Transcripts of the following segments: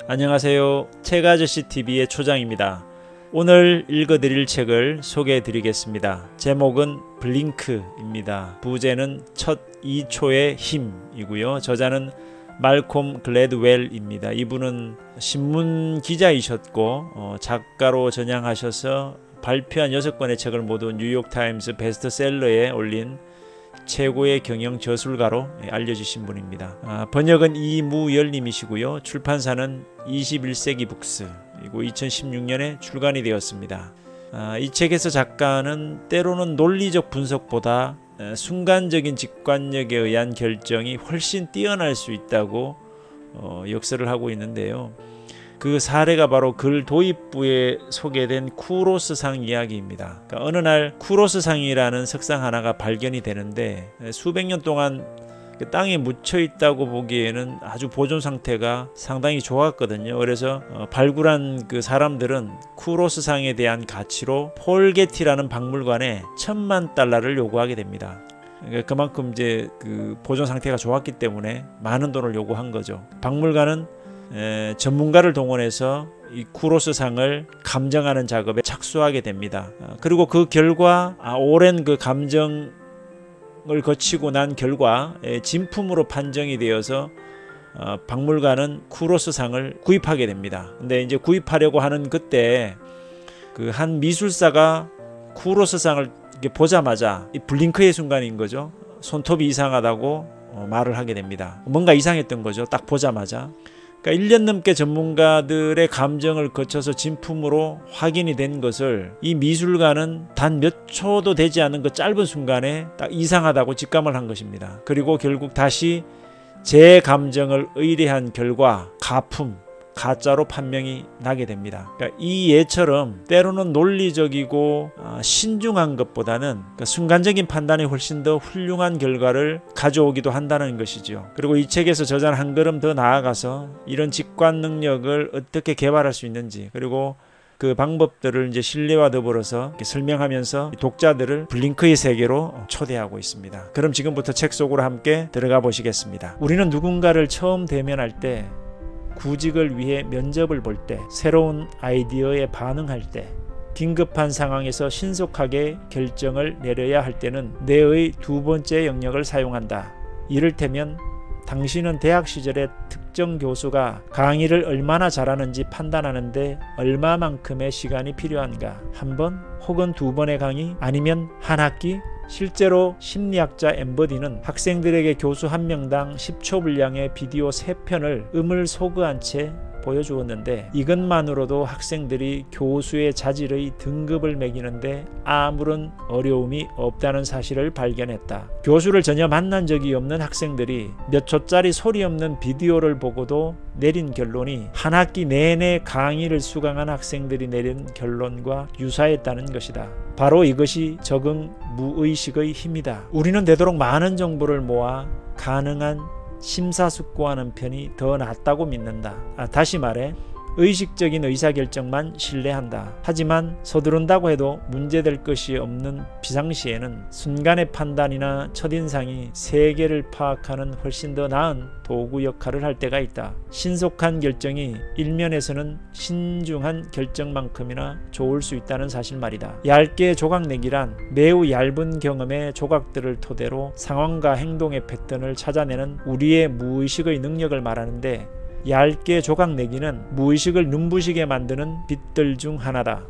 안녕하세요. 책아저씨TV의 초장입니다. 오늘 읽어드릴 책을 소개해드리겠습니다. 제목은 블링크입니다. 부제는 첫 2초의 힘이고요. 저자는 말콤 글래드웰입니다. 이분은 신문 기자이셨고 작가로 전향하셔서 발표한 6권의 책을 모두 뉴욕타임스 베스트셀러에 올린 최고의 경영 저술가로 알려지신 분입니다. 번역은 이무열님이시고요. 출판사는 21세기 북스, 그리고 2016년에 출간이 되었습니다. 이 책에서 작가는 때로는 논리적 분석보다 순간적인 직관력에 의한 결정이 훨씬 뛰어날 수 있다고 역설을 하고 있는데요. 그 사례가 바로 글 도입부에 소개된 쿠로스상 이야기입니다. 그러니까 어느 날 쿠로스상이라는 석상 하나가 발견이 되는데 수백 년 동안 땅에 묻혀 있다고 보기에는 아주 보존 상태가 상당히 좋았거든요. 그래서 발굴한 그 사람들은 쿠로스상에 대한 가치로 폴 게티라는 박물관에 $10,000,000를 요구하게 됩니다. 그만큼 이제 그 보존 상태가 좋았기 때문에 많은 돈을 요구한 거죠. 박물관은 전문가를 동원해서 이 쿠로스상을 감정하는 작업에 착수하게 됩니다. 그리고 그 결과 오랜 그 감정을 거치고 난 결과 진품으로 판정이 되어서 박물관은 쿠로스상을 구입하게 됩니다. 근데 이제 구입하려고 하는 그때 그 한 미술사가 쿠로스상을 이렇게 보자마자 이 블링크의 순간인 거죠. 손톱이 이상하다고 말을 하게 됩니다. 뭔가 이상했던 거죠. 딱 보자마자. 그러니까 1년 넘게 전문가들의 감정을 거쳐서 진품으로 확인이 된 것을 이 미술가는 단 몇 초도 되지 않은 그 짧은 순간에 딱 이상하다고 직감을 한 것입니다. 그리고 결국 다시 제 감정을 의뢰한 결과 가짜로 판명이 나게 됩니다. 그러니까 이 예처럼 때로는 논리적이고 신중한 것보다는 순간적인 판단이 훨씬 더 훌륭한 결과를 가져오기도 한다는 것이죠. 그리고 이 책에서 저자는 한 걸음 더 나아가서 이런 직관 능력을 어떻게 개발할 수 있는지, 그리고 그 방법들을 이제 신뢰와 더불어서 설명하면서 독자들을 블링크의 세계로 초대하고 있습니다. 그럼 지금부터 책 속으로 함께 들어가 보시겠습니다. 우리는 누군가를 처음 대면할 때, 구직을 위해 면접을 볼 때, 새로운 아이디어에 반응할 때, 긴급한 상황에서 신속하게 결정을 내려야 할 때는 뇌의 두 번째 영역을 사용한다. 이를테면 당신은 대학 시절에 특정 교수가 강의를 얼마나 잘하는지 판단하는데 얼마만큼의 시간이 필요한가? 한 번 혹은 두 번의 강의, 아니면 한 학기? 실제로 심리학자 엠버디는 학생들에게 교수 한 명당 10초 분량의 비디오 3편을 음을 소거한 채 보여주었는데 이것만으로도 학생들이 교수의 자질의 등급을 매기는데 아무런 어려움이 없다는 사실을 발견했다. 교수를 전혀 만난 적이 없는 학생들이 몇 초짜리 소리 없는 비디오를 보고도 내린 결론이 한 학기 내내 강의를 수강한 학생들이 내린 결론과 유사했다는 것이다. 바로 이것이 적응 무의식의 힘이다. 우리는 되도록 많은 정보를 모아 가능한 심사숙고하는 편이 더 낫다고 믿는다. 다시 말해 의식적인 의사결정만 신뢰한다. 하지만 서두른다고 해도 문제될 것이 없는 비상시에는 순간의 판단이나 첫인상이 세계를 파악하는 훨씬 더 나은 도구 역할을 할 때가 있다. 신속한 결정이 일면에서는 신중한 결정만큼이나 좋을 수 있다는 사실 말이다. 얇게 조각내기란 매우 얇은 경험의 조각들을 토대로 상황과 행동의 패턴을 찾아내는 우리의 무의식의 능력을 말하는데, 얇게 조각내기는 무의식을 눈부시게 만드는 빛들 중 하나다.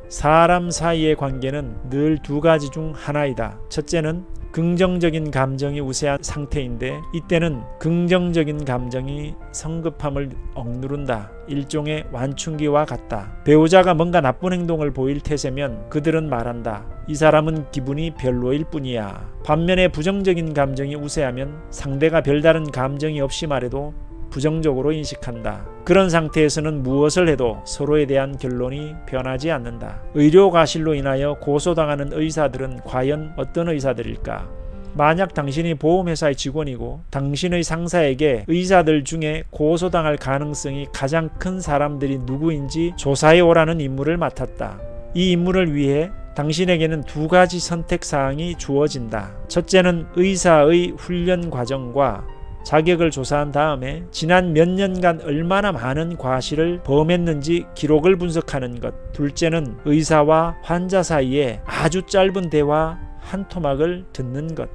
사람 사이의 관계는 늘 두 가지 중 하나이다. 첫째는 긍정적인 감정이 우세한 상태인데 이때는 긍정적인 감정이 성급함을 억누른다. 일종의 완충기와 같다. 배우자가 뭔가 나쁜 행동을 보일 태세면 그들은 말한다. 이 사람은 기분이 별로일 뿐이야. 반면에 부정적인 감정이 우세하면 상대가 별다른 감정이 없이 말해도 부정적으로 인식한다. 그런 상태에서는 무엇을 해도 서로에 대한 결론이 변하지 않는다. 의료과실로 인하여 고소당하는 의사들은 과연 어떤 의사들일까? 만약 당신이 보험회사의 직원이고 당신의 상사에게 의사들 중에 고소당할 가능성이 가장 큰 사람들이 누구인지 조사해 오라는 임무를 맡았다. 이 임무를 위해 당신에게는 두 가지 선택사항이 주어진다. 첫째는 의사의 훈련 과정과 자격을 조사한 다음에 지난 몇 년간 얼마나 많은 과실을 범했는지 기록을 분석하는 것. 둘째는 의사와 환자 사이에 아주 짧은 대화 한 토막을 듣는 것.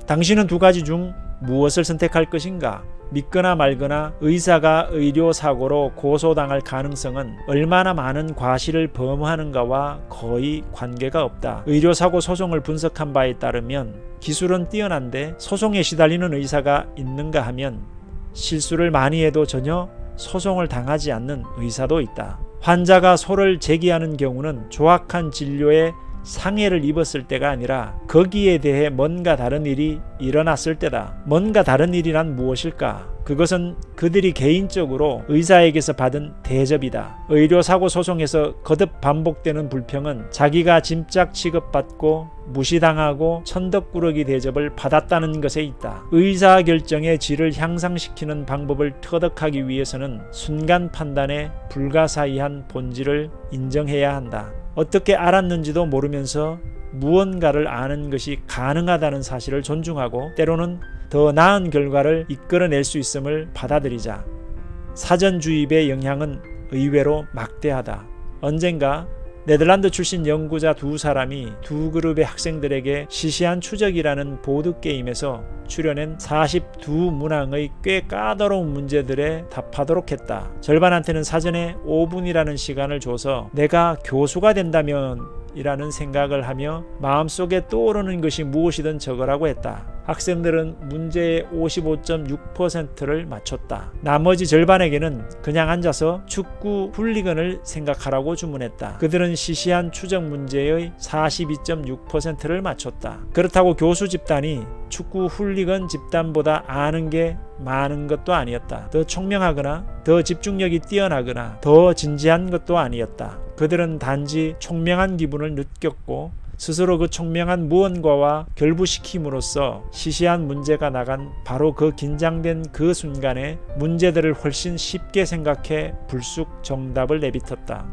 당신은 두 가지 중 무엇을 선택할 것인가? 믿거나 말거나 의사가 의료사고로 고소당할 가능성은 얼마나 많은 과실을 범하는가와 거의 관계가 없다. 의료사고 소송을 분석한 바에 따르면 기술은 뛰어난데 소송에 시달리는 의사가 있는가 하면 실수를 많이 해도 전혀 소송을 당하지 않는 의사도 있다. 환자가 소를 제기하는 경우는 조악한 진료에 상해를 입었을 때가 아니라 거기에 대해 뭔가 다른 일이 일어났을 때다. 뭔가 다른 일이란 무엇일까? 그것은 그들이 개인적으로 의사에게서 받은 대접이다. 의료사고 소송에서 거듭 반복되는 불평은 자기가 짐짝 취급받고 무시당하고 천덕꾸러기 대접을 받았다는 것에 있다. 의사결정의 질을 향상시키는 방법을 터득하기 위해서는 순간 판단의 불가사의한 본질을 인정해야 한다. 어떻게 알았는지도 모르면서 무언가를 아는 것이 가능하다는 사실을 존중하고 때로는 더 나은 결과를 이끌어낼 수 있음을 받아들이자. 사전주입의 영향은 의외로 막대하다. 언젠가 네덜란드 출신 연구자 두 사람이 두 그룹의 학생들에게 시시한 추적이라는 보드게임에서 출연한 42문항의 꽤 까다로운 문제들에 답하도록 했다. 절반한테는 사전에 5분이라는 시간을 줘서 내가 교수가 된다면 이라는 생각을 하며 마음속에 떠오르는 것이 무엇이든 적으라고 했다. 학생들은 문제의 55.6%를 맞췄다. 나머지 절반에게는 그냥 앉아서 축구 훌리건을 생각하라고 주문했다. 그들은 시시한 추적 문제의 42.6%를 맞췄다. 그렇다고 교수 집단이 축구 훌리건 집단보다 아는 게 많은 것도 아니었다. 더 총명하거나 더 집중력이 뛰어나거나 더 진지한 것도 아니었다. 그들은 단지 총명한 기분을 느꼈고 스스로 그 총명한 무언가와 결부시킴으로써 시시한 문제가 나간 바로 그 긴장된 그 순간에 문제들을 훨씬 쉽게 생각해 불쑥 정답을 내비텄다.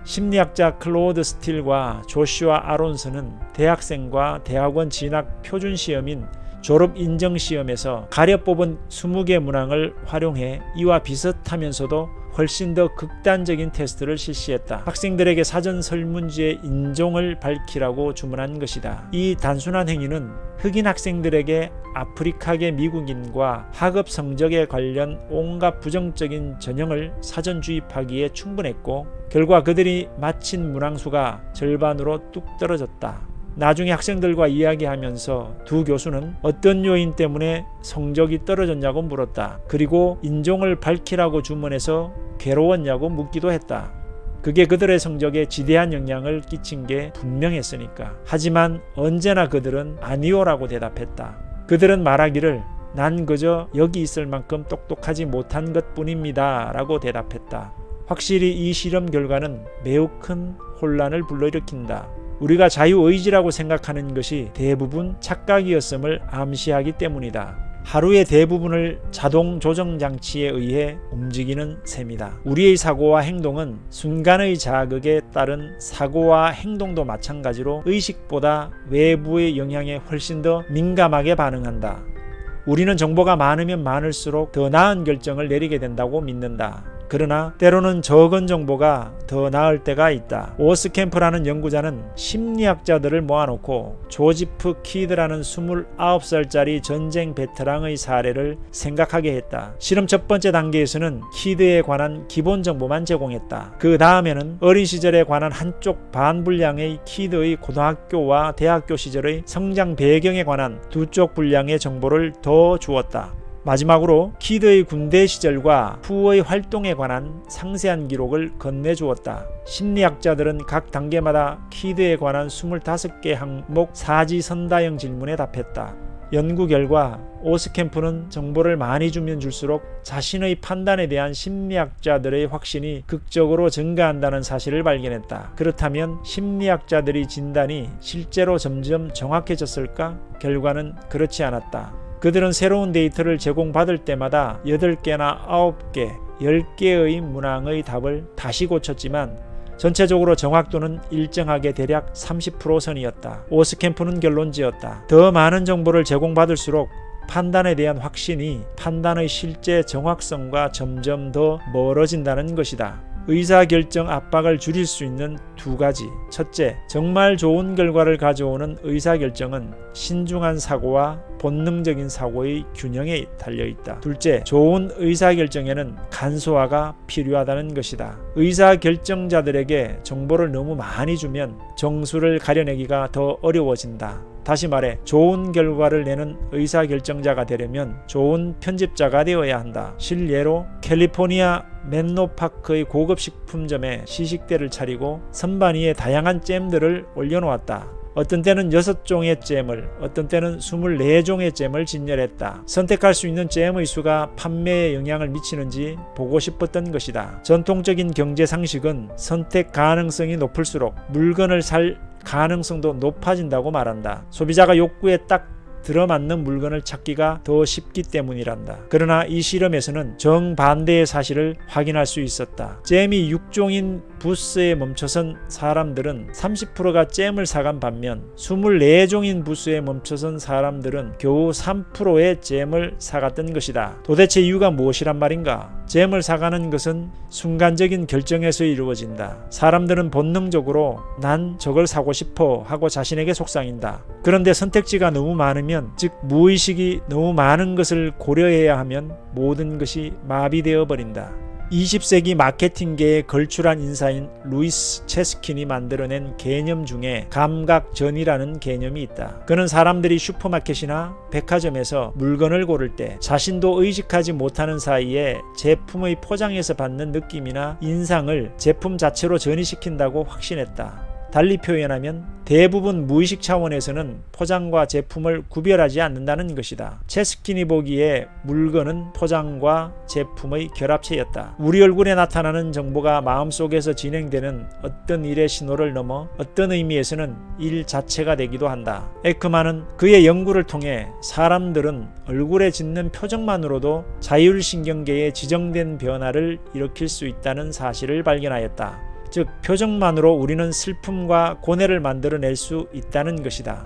심리학자 클로드 스틸과 조슈아 아론슨은 대학생과 대학원 진학 표준시험인 졸업인정시험에서 가려 뽑은 20개 문항을 활용해 이와 비슷하면서도 훨씬 더 극단적인 테스트를 실시했다. 학생들에게 사전 설문지의 인종을 밝히라고 주문한 것이다. 이 단순한 행위는 흑인 학생들에게 아프리카계 미국인과 학업 성적에 관련 온갖 부정적인 전형을 사전 주입하기에 충분했고 결과 그들이 마친 문항수가 절반으로 뚝 떨어졌다. 나중에 학생들과 이야기하면서 두 교수는 어떤 요인 때문에 성적이 떨어졌냐고 물었다. 그리고 인종을 밝히라고 주문해서 괴로웠냐고 묻기도 했다. 그게 그들의 성적에 지대한 영향을 끼친 게 분명했으니까. 하지만 언제나 그들은 아니오라고 대답했다. 그들은 말하기를 난 그저 여기 있을 만큼 똑똑하지 못한 것뿐입니다 라고 대답했다. 확실히 이 실험 결과는 매우 큰 혼란을 불러일으킨다. 우리가 자유의지라고 생각하는 것이 대부분 착각이었음을 암시하기 때문이다. 하루의 대부분을 자동 조정 장치에 의해 움직이는 셈이다. 우리의 사고와 행동은 순간의 자극에 따른 사고와 행동도 마찬가지로 의식보다 외부의 영향에 훨씬 더 민감하게 반응한다. 우리는 정보가 많으면 많을수록 더 나은 결정을 내리게 된다고 믿는다. 그러나 때로는 적은 정보가 더 나을 때가 있다. 오스캠프라는 연구자는 심리학자들을 모아놓고 조지프 키드라는 29살짜리 전쟁 베테랑의 사례를 생각하게 했다. 실험 첫 번째 단계에서는 키드에 관한 기본 정보만 제공했다. 그 다음에는 어린 시절에 관한 한쪽 반 분량의 키드의 고등학교와 대학교 시절의 성장 배경에 관한 두 쪽 분량의 정보를 더 주었다. 마지막으로 키드의 군대 시절과 후의 활동에 관한 상세한 기록을 건네주었다. 심리학자들은 각 단계마다 키드에 관한 25개 항목 사지선다형 질문에 답했다. 연구 결과 오스캠프는 정보를 많이 주면 줄수록 자신의 판단에 대한 심리학자들의 확신이 극적으로 증가한다는 사실을 발견했다. 그렇다면 심리학자들의 진단이 실제로 점점 정확해졌을까? 결과는 그렇지 않았다. 그들은 새로운 데이터를 제공받을 때마다 8개나 9개, 10개의 문항의 답을 다시 고쳤지만 전체적으로 정확도는 일정하게 대략 30% 선이었다. 오스캠프는 결론지었다. 더 많은 정보를 제공받을수록 판단에 대한 확신이 판단의 실제 정확성과 점점 더 멀어진다는 것이다. 의사결정 압박을 줄일 수 있는 두 가지. 첫째, 정말 좋은 결과를 가져오는 의사결정은 신중한 사고와 본능적인 사고의 균형에 달려있다. 둘째, 좋은 의사결정에는 간소화가 필요하다는 것이다. 의사결정자들에게 정보를 너무 많이 주면 정수를 가려내기가 더 어려워진다. 다시 말해 좋은 결과를 내는 의사결정자가 되려면 좋은 편집자가 되어야 한다. 실례로 캘리포니아 맨로파크의 고급 식품점에 시식대를 차리고 선반 위에 다양한 잼들을 올려놓았다. 어떤 때는 6종의 잼을, 어떤 때는 24종의 잼을 진열했다. 선택할 수 있는 잼의 수가 판매에 영향을 미치는지 보고 싶었던 것이다. 전통적인 경제 상식은 선택 가능성이 높을수록 물건을 살 가능성도 높아진다고 말한다. 소비자가 욕구에 딱 들어맞는 물건을 찾기가 더 쉽기 때문이란다. 그러나 이 실험에서는 정반대의 사실을 확인할 수 있었다. 잼이 6종인 부스에 멈춰선 사람들은 30%가 잼을 사간 반면 24종인 부스에 멈춰선 사람들은 겨우 3%의 잼을 사갔던 것이다. 도대체 이유가 무엇이란 말인가? 잼을 사가는 것은 순간적인 결정에서 이루어진다. 사람들은 본능적으로 난 저걸 사고 싶어 하고 자신에게 속삭인다. 그런데 선택지가 너무 많으면, 즉 무의식이 너무 많은 것을 고려해야 하면 모든 것이 마비되어 버린다. 20세기 마케팅계의 걸출한 인사인 루이스 체스킨이 만들어낸 개념 중에 감각전이라는 개념이 있다. 그는 사람들이 슈퍼마켓이나 백화점에서 물건을 고를 때 자신도 의식하지 못하는 사이에 제품의 포장에서 받는 느낌이나 인상을 제품 자체로 전이시킨다고 확신했다. 달리 표현하면 대부분 무의식 차원에서는 포장과 제품을 구별하지 않는다는 것이다. 체스킨이 보기에 물건은 포장과 제품의 결합체였다. 우리 얼굴에 나타나는 정보가 마음속에서 진행되는 어떤 일의 신호를 넘어 어떤 의미에서는 일 자체가 되기도 한다. 에크만은 그의 연구를 통해 사람들은 얼굴에 짓는 표정만으로도 자율신경계에 지정된 변화를 일으킬 수 있다는 사실을 발견하였다. 즉 표정만으로 우리는 슬픔과 고뇌를 만들어낼 수 있다는 것이다.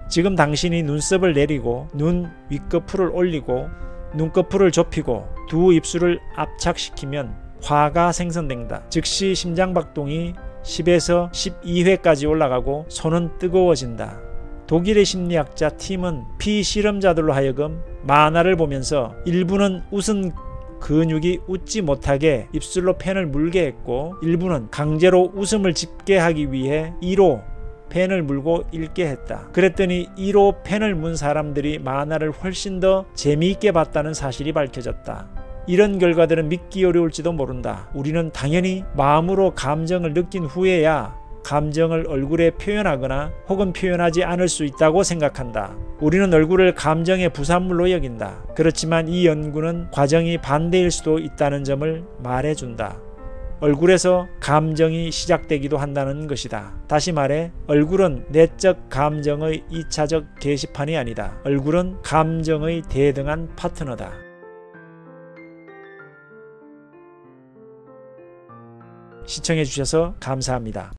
지금 당신이 눈썹을 내리고 눈 윗꺼풀을 올리고 눈꺼풀을 좁히고 두 입술을 압착시키면 화가 생성된다. 즉시 심장박동이 10에서 12회까지 올라가고 손은 뜨거워진다. 독일의 심리학자 팀은 피실험자들로 하여금 만화를 보면서 일부는 웃은 근육이 웃지 못하게 입술로 펜을 물게 했고, 일부는 강제로 웃음을 짓게 하기 위해 이로 펜을 물고 읽게 했다. 그랬더니 이로 펜을 문 사람들이 만화를 훨씬 더 재미있게 봤다는 사실이 밝혀졌다. 이런 결과들은 믿기 어려울지도 모른다. 우리는 당연히 마음으로 감정을 느낀 후에야 감정을 얼굴에 표현하거나 혹은 표현하지 않을 수 있다고 생각한다. 우리는 얼굴을 감정의 부산물로 여긴다. 그렇지만 이 연구는 과정이 반대일 수도 있다는 점을 말해준다. 얼굴에서 감정이 시작되기도 한다는 것이다. 다시 말해 얼굴은 내적 감정의 2차적 게시판이 아니다. 얼굴은 감정의 대등한 파트너다. 시청해 주셔서 감사합니다.